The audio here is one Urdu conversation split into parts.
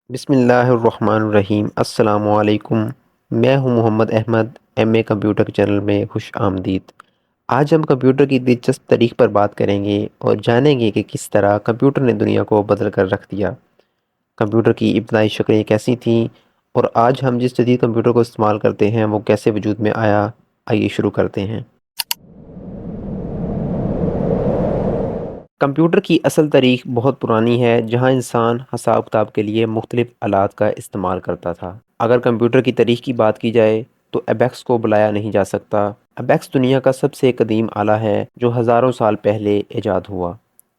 بسم اللہ الرحمن الرحیم۔ السلام علیکم۔ میں ہوں محمد احمد، ایم اے کمپیوٹر کے چینل میں خوش آمدید۔ آج ہم کمپیوٹر کی دلچسپ تاریخ پر بات کریں گے اور جانیں گے کہ کس طرح کمپیوٹر نے دنیا کو بدل کر رکھ دیا۔ کمپیوٹر کی ابتدائی شکلیں کیسی تھیں اور آج ہم جس جدید کمپیوٹر کو استعمال کرتے ہیں وہ کیسے وجود میں آیا، آئیے شروع کرتے ہیں۔ کمپیوٹر کی اصل تاریخ بہت پرانی ہے، جہاں انسان حساب کتاب کے لیے مختلف آلات کا استعمال کرتا تھا۔ اگر کمپیوٹر کی تاریخ کی بات کی جائے تو ایبیکس کو بلایا نہیں جا سکتا۔ ایبیکس دنیا کا سب سے قدیم آلہ ہے جو ہزاروں سال پہلے ایجاد ہوا۔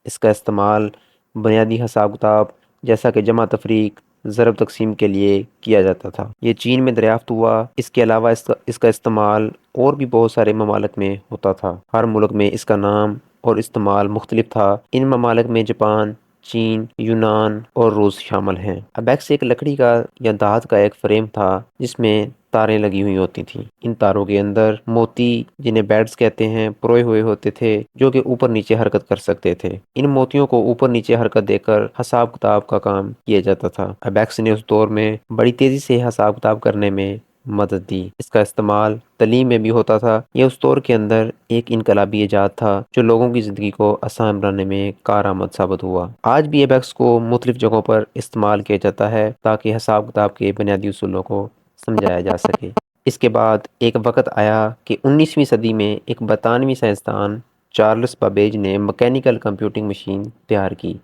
اس کا استعمال بنیادی حساب کتاب جیسا کہ جمع تفریق، ضرب تقسیم کے لیے کیا جاتا تھا۔ یہ چین میں دریافت ہوا۔ اس کے علاوہ اس کا استعمال اور بھی بہت سارے ممالک میں ہوتا تھا۔ ہر ملک میں اس کا نام اور استعمال مختلف تھا۔ ان ممالک میں جاپان، چین، یونان اور روس شامل ہیں۔ ایبیکس ایک لکڑی کا یا دھات کا ایک فریم تھا جس میں تاریں لگی ہوئی ہوتی تھیں۔ ان تاروں کے اندر موتی، جنہیں بیڈز کہتے ہیں، پروئے ہوئے ہوتے تھے جو کہ اوپر نیچے حرکت کر سکتے تھے۔ ان موتیوں کو اوپر نیچے حرکت دے کر حساب کتاب کا کام کیا جاتا تھا۔ ایبیکس نے اس دور میں بڑی تیزی سے حساب کتاب کرنے میں مدد دی۔ اس کا استعمال تعلیم میں بھی ہوتا تھا۔ یہ اس دور کے اندر ایک انقلابی ایجاد تھا جو لوگوں کی زندگی کو آسان بنانے میں کارآمد ثابت ہوا۔ آج بھی ایبیکس کو مختلف جگہوں پر استعمال کیا جاتا ہے تاکہ حساب کتاب کے بنیادی اصولوں کو سمجھایا جا سکے۔ اس کے بعد ایک وقت آیا کہ 19ویں صدی میں ایک برطانوی سائنسدان چارلس بابیج نے مکینیکل کمپیوٹنگ مشین تیار کی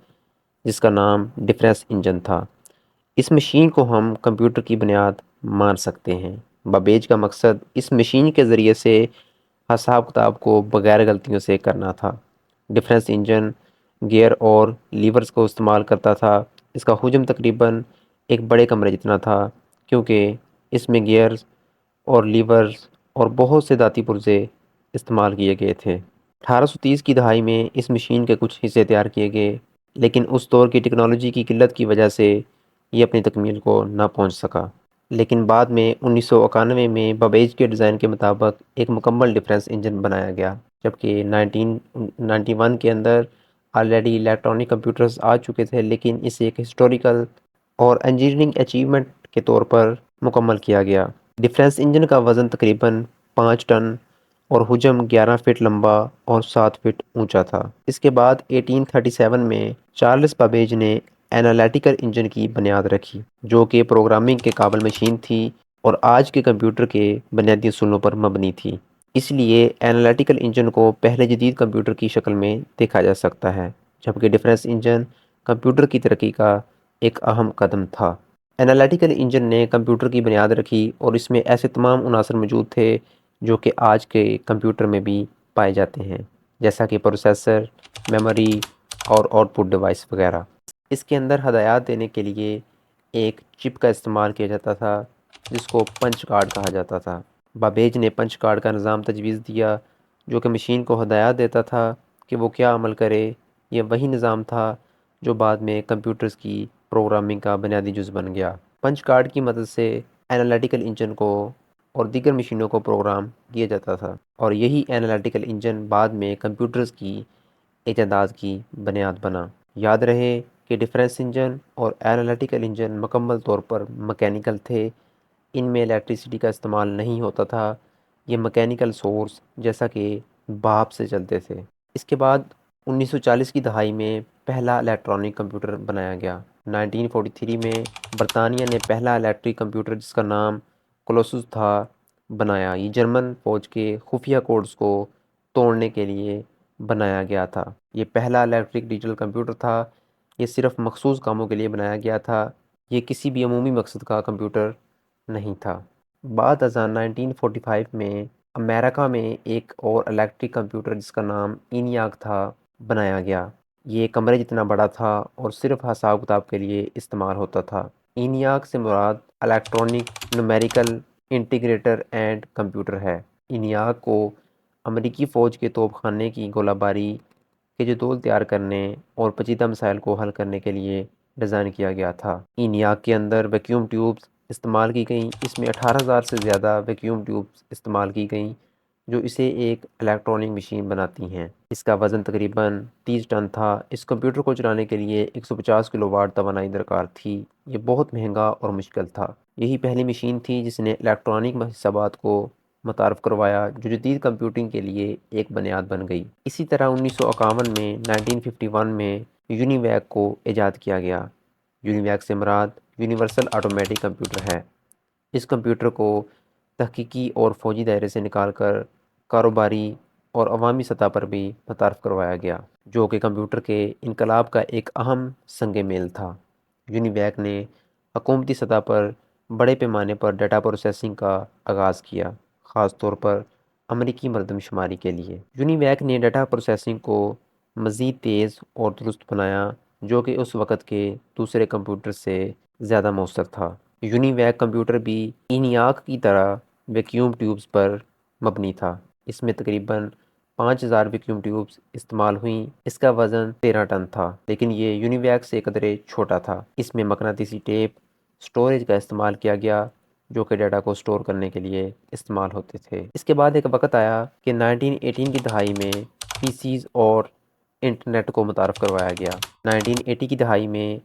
جس کا نام ڈفرینس انجن تھا۔ اس مشین کو ہم کمپیوٹر کی بنیاد مان سکتے ہیں۔ بابیج کا مقصد اس مشین کے ذریعے سے حساب کتاب کو بغیر غلطیوں سے کرنا تھا۔ ڈفرینس انجن گیئر اور لیورز کو استعمال کرتا تھا۔ اس کا حجم تقریباً ایک بڑے کمرے جتنا تھا کیونکہ اس میں گیئرز اور لیورز اور بہت سے دھاتی پرزے استعمال کیے گئے تھے۔ 1830 کی دہائی میں اس مشین کے کچھ حصے تیار کیے گئے، لیکن اس دور کی ٹیکنالوجی کی قلت کی وجہ سے یہ اپنی تکمیل کو نہ پہنچ سکا۔ لیکن بعد میں 1991 میں بابیج کے ڈیزائن کے مطابق ایک مکمل ڈفرینس انجن بنایا گیا، جبکہ 1991 کے اندر آلریڈی الیکٹرانک کمپیوٹرز آ چکے تھے، لیکن اسے ایک ہسٹوریکل اور انجینئرنگ اچیومنٹ کے طور پر مکمل کیا گیا۔ ڈفرینس انجن کا وزن تقریباً 5 ٹن اور حجم 11 فٹ لمبا اور 7 فٹ اونچا تھا۔ اس کے بعد 1837 میں چارلس بابیج نے اینالیٹیکل انجن کی بنیاد رکھی جو کہ پروگرامنگ کے قابل مشین تھی اور آج کے کمپیوٹر کے بنیادی اصولوں پر مبنی تھی۔ اس لیے اینالیٹیکل انجن کو پہلے جدید کمپیوٹر کی شکل میں دیکھا جا سکتا ہے، جبکہ ڈفرینس انجن کمپیوٹر کی ترقی کا ایک اہم قدم تھا۔ اینالیٹیکل انجن نے کمپیوٹر کی بنیاد رکھی اور اس میں ایسے تمام عناصر موجود تھے جو کہ آج کے کمپیوٹر میں بھی پائے جاتے ہیں، جیسا کہ پروسیسر، میموری اور آؤٹ پٹ ڈیوائس وغیرہ۔ اس کے اندر ہدایات دینے کے لیے ایک چپ کا استعمال کیا جاتا تھا جس کو پنچ کارڈ کہا جاتا تھا۔ بابیج نے پنچ کارڈ کا نظام تجویز دیا جو کہ مشین کو ہدایات دیتا تھا کہ وہ کیا عمل کرے۔ یہ وہی نظام تھا جو بعد میں کمپیوٹرز کی پروگرامنگ کا بنیادی جز بن گیا۔ پنچ کارڈ کی مدد سے اینالیٹیکل انجن کو اور دیگر مشینوں کو پروگرام کیا جاتا تھا، اور یہی اینالیٹیکل انجن بعد میں کمپیوٹرز کی ایجاد کی بنیاد بنا۔ یاد رہے کہ ڈفرینس انجن اور اینالیٹیکل انجن مکمل طور پر مکینیکل تھے۔ ان میں الیکٹریسٹی کا استعمال نہیں ہوتا تھا۔ یہ مکینیکل سورس جیسا کہ بھاپ سے چلتے تھے۔ اس کے بعد 1940 کی دہائی میں پہلا الیکٹرانک کمپیوٹر بنایا گیا۔ 1943 میں برطانیہ نے پہلا الیکٹرک کمپیوٹر جس کا نام کولوسس تھا بنایا۔ یہ جرمن فوج کے خفیہ کوڈز کو توڑنے کے لیے بنایا گیا تھا۔ یہ پہلا الیکٹرک ڈیجیٹل کمپیوٹر تھا۔ یہ صرف مخصوص کاموں کے لیے بنایا گیا تھا۔ یہ کسی بھی عمومی مقصد کا کمپیوٹر نہیں تھا۔ بعد ازاں 1945 میں امریکہ میں ایک اور الیکٹرک کمپیوٹر جس کا نام اینیاک تھا بنایا گیا۔ یہ کمرے جتنا بڑا تھا اور صرف حساب کتاب کے لیے استعمال ہوتا تھا۔ اینیاک سے مراد electronic numerical integrator and computer ہے۔ اینیاک کو امریکی فوج کے توپ خانے کی گولہ باری کے جدول تیار کرنے اور پیچیدہ مسائل کو حل کرنے کے لیے ڈیزائن کیا گیا تھا۔ اینیاک کے اندر ویکیوم ٹیوبز استعمال کی گئیں۔ اس میں 18,000 سے زیادہ ویکیوم ٹیوبز استعمال کی گئیں جو اسے ایک الیکٹرونک مشین بناتی ہیں۔ اس کا وزن تقریباً 30 ٹن تھا۔ اس کمپیوٹر کو چلانے کے لیے 150 کلو واٹ توانائی درکار تھی۔ یہ بہت مہنگا اور مشکل تھا۔ یہی پہلی مشین تھی جس نے الیکٹرانک حسابات کو متعارف کروایا، جو جدید کمپیوٹنگ کے لیے ایک بنیاد بن گئی۔ اسی طرح 1951 میں 1951 میں یونیویک کو ایجاد کیا گیا۔ یونیویک سے مراد یونیورسل آٹومیٹک کمپیوٹر ہے۔ اس کمپیوٹر کو تحقیقی اور فوجی دائرے سے نکال کر کاروباری اور عوامی سطح پر بھی متعارف کروایا گیا، جو کہ کمپیوٹر کے انقلاب کا ایک اہم سنگ میل تھا۔ یونیویک نے حکومتی سطح پر بڑے پیمانے پر ڈیٹا پروسیسنگ کا آغاز کیا، خاص طور پر امریکی مردم شماری کے لیے۔ یونیویک نے ڈیٹا پروسیسنگ کو مزید تیز اور درست بنایا، جو کہ اس وقت کے دوسرے کمپیوٹر سے زیادہ مؤثر تھا۔ یونیویک کمپیوٹر بھی اینیاک کی طرح ویکیوم ٹیوبز پر مبنی تھا۔ اس میں تقریباً 5000 ویکیوم ٹیوبز استعمال ہوئیں۔ اس کا وزن 13 ٹن تھا، لیکن یہ یونیویک سے قدرے چھوٹا تھا۔ اس میں مقناطیسی ٹیپ سٹوریج کا استعمال کیا گیا، جو کہ ڈیٹا کو سٹور کرنے کے لیے استعمال ہوتے تھے۔ اس کے بعد ایک وقت آیا کہ 1918 کی دہائی میں پی سیز اور انٹرنیٹ کو متعارف کروایا گیا۔ 1980 کی دہائی میں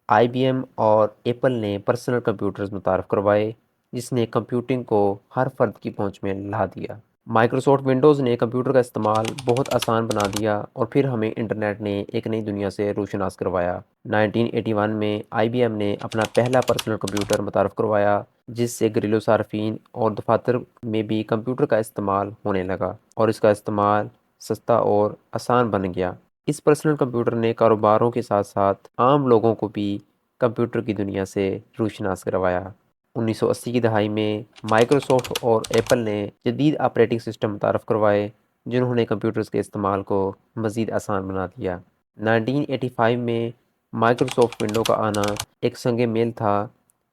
آئی بی ایم اور ایپل نے پرسنل کمپیوٹرز متعارف کروائے، جس نے کمپیوٹنگ کو ہر فرد کی پہنچ میں لا دیا۔ مائکروسافٹ ونڈوز نے کمپیوٹر کا استعمال بہت آسان بنا دیا، اور پھر ہمیں انٹرنیٹ نے ایک نئی دنیا سے روشناس کروایا۔ 1981 میں آئی بی ایم نے اپنا پہلا پرسنل کمپیوٹر متعارف کروایا، جس سے گھریلو صارفین اور دفاتر میں بھی کمپیوٹر کا استعمال ہونے لگا، اور اس کا استعمال سستا اور آسان بن گیا۔ اس پرسنل کمپیوٹر نے کاروباروں کے ساتھ ساتھ عام لوگوں کو بھی کمپیوٹر کی دنیا سے روشناس کروایا۔ 1980 کی دہائی میں مائکروسافٹ اور ایپل نے جدید آپریٹنگ سسٹم متعارف کروائے، جنہوں نے کمپیوٹرز کے استعمال کو مزید آسان بنا دیا۔ 1985 میں مائکروسافٹ ونڈو کا آنا ایک سنگ میل تھا،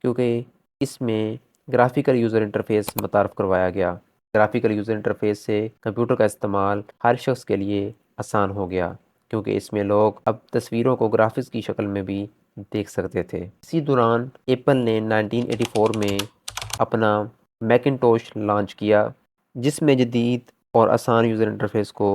کیونکہ اس میں گرافیکل یوزر انٹرفیس متعارف کروایا گیا۔ گرافیکل یوزر انٹرفیس سے کمپیوٹر کا استعمال ہر شخص کے لیے آسان ہو گیا، کیونکہ اس میں لوگ اب تصویروں کو گرافکس کی شکل میں بھی دیکھ سکتے تھے۔ اسی دوران ایپل نے 1984 میں اپنا میکنٹوش لانچ کیا، جس میں جدید اور آسان یوزر انٹرفیس کو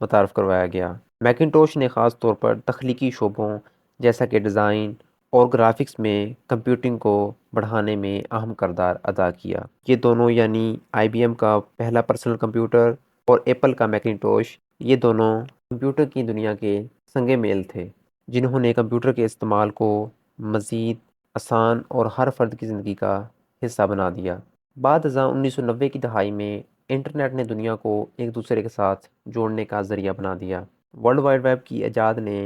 متعارف کروایا گیا۔ میکنٹوش نے خاص طور پر تخلیقی شعبوں جیسا کہ ڈیزائن اور گرافکس میں کمپیوٹنگ کو بڑھانے میں اہم کردار ادا کیا۔ یہ دونوں، یعنی آئی بی ایم کا پہلا پرسنل کمپیوٹر اور ایپل کا میکنٹوش، یہ دونوں کمپیوٹر کی دنیا کے سنگ میل تھے، جنہوں نے کمپیوٹر کے استعمال کو مزید آسان اور ہر فرد کی زندگی کا حصہ بنا دیا۔ بعد ازاں 1990 کی دہائی میں انٹرنیٹ نے دنیا کو ایک دوسرے کے ساتھ جوڑنے کا ذریعہ بنا دیا۔ ورلڈ وائڈ ویب کی ایجاد نے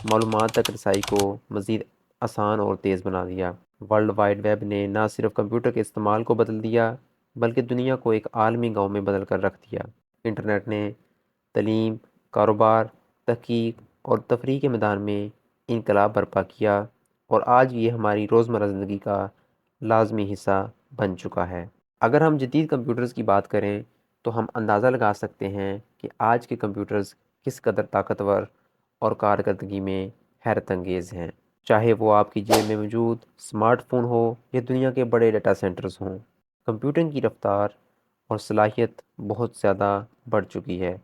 معلومات تک رسائی کو مزید آسان اور تیز بنا دیا۔ ورلڈ وائڈ ویب نے نہ صرف کمپیوٹر کے استعمال کو بدل دیا، بلکہ دنیا کو ایک عالمی گاؤں میں بدل کر رکھ دیا۔ انٹرنیٹ نے تعلیم، کاروبار، تحقیق اور تفریح کے میدان میں انقلاب برپا کیا، اور آج یہ ہماری روزمرہ زندگی کا لازمی حصہ بن چکا ہے۔ اگر ہم جدید کمپیوٹرز کی بات کریں تو ہم اندازہ لگا سکتے ہیں کہ آج کے کمپیوٹرز کس قدر طاقتور اور کارکردگی میں حیرت انگیز ہیں، چاہے وہ آپ کی جیب میں موجود اسمارٹ فون ہو یا دنیا کے بڑے ڈیٹا سینٹرز ہوں۔ کمپیوٹنگ کی رفتار اور صلاحیت بہت زیادہ بڑھ چکی ہے۔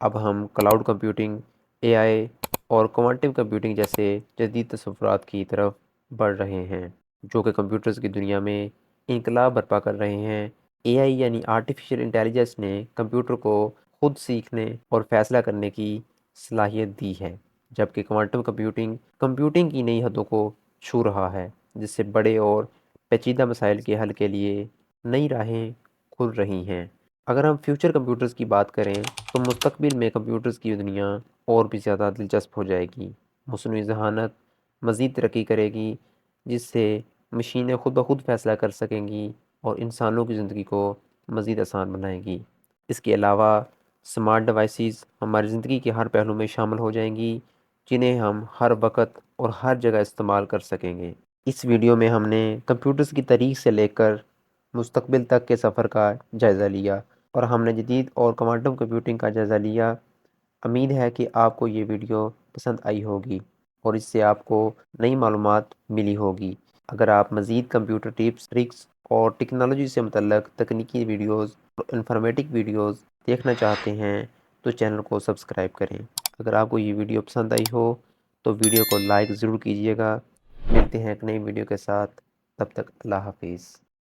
اب ہم کلاؤڈ کمپیوٹنگ، اے آئی اور کوانٹم کمپیوٹنگ جیسے جدید تصورات کی طرف بڑھ رہے ہیں، جو کہ کمپیوٹرز کی دنیا میں انقلاب برپا کر رہے ہیں۔ اے آئی یعنی آرٹیفیشل انٹیلیجنس نے کمپیوٹر کو خود سیکھنے اور فیصلہ کرنے کی صلاحیت دی ہے، جبکہ کوانٹم کمپیوٹنگ کمپیوٹنگ کی نئی حدوں کو چھو رہا ہے، جس سے بڑے اور پیچیدہ مسائل کے حل کے لیے نئی راہیں کھل رہی ہیں۔ اگر ہم فیوچر کمپیوٹرز کی بات کریں تو مستقبل میں کمپیوٹرز کی دنیا اور بھی زیادہ دلچسپ ہو جائے گی۔ مصنوعی ذہانت مزید ترقی کرے گی، جس سے مشینیں خود بخود فیصلہ کر سکیں گی اور انسانوں کی زندگی کو مزید آسان بنائے گی۔ اس کے علاوہ سمارٹ ڈیوائسز ہماری زندگی کے ہر پہلو میں شامل ہو جائیں گی، جنہیں ہم ہر وقت اور ہر جگہ استعمال کر سکیں گے۔ اس ویڈیو میں ہم نے کمپیوٹرز کی تاریخ سے لے کر مستقبل تک کے سفر کا جائزہ لیا، اور ہم نے جدید اور کوانٹم کمپیوٹنگ کا جائزہ لیا۔ امید ہے کہ آپ کو یہ ویڈیو پسند آئی ہوگی اور اس سے آپ کو نئی معلومات ملی ہوگی۔ اگر آپ مزید کمپیوٹر ٹپس، ٹرکس اور ٹیکنالوجی سے متعلق تکنیکی ویڈیوز اور انفارمیٹک ویڈیوز دیکھنا چاہتے ہیں تو چینل کو سبسکرائب کریں۔ اگر آپ کو یہ ویڈیو پسند آئی ہو تو ویڈیو کو لائک ضرور کیجیے گا۔ ملتے ہیں ایک نئی ویڈیو کے ساتھ، تب تک اللہ حافظ۔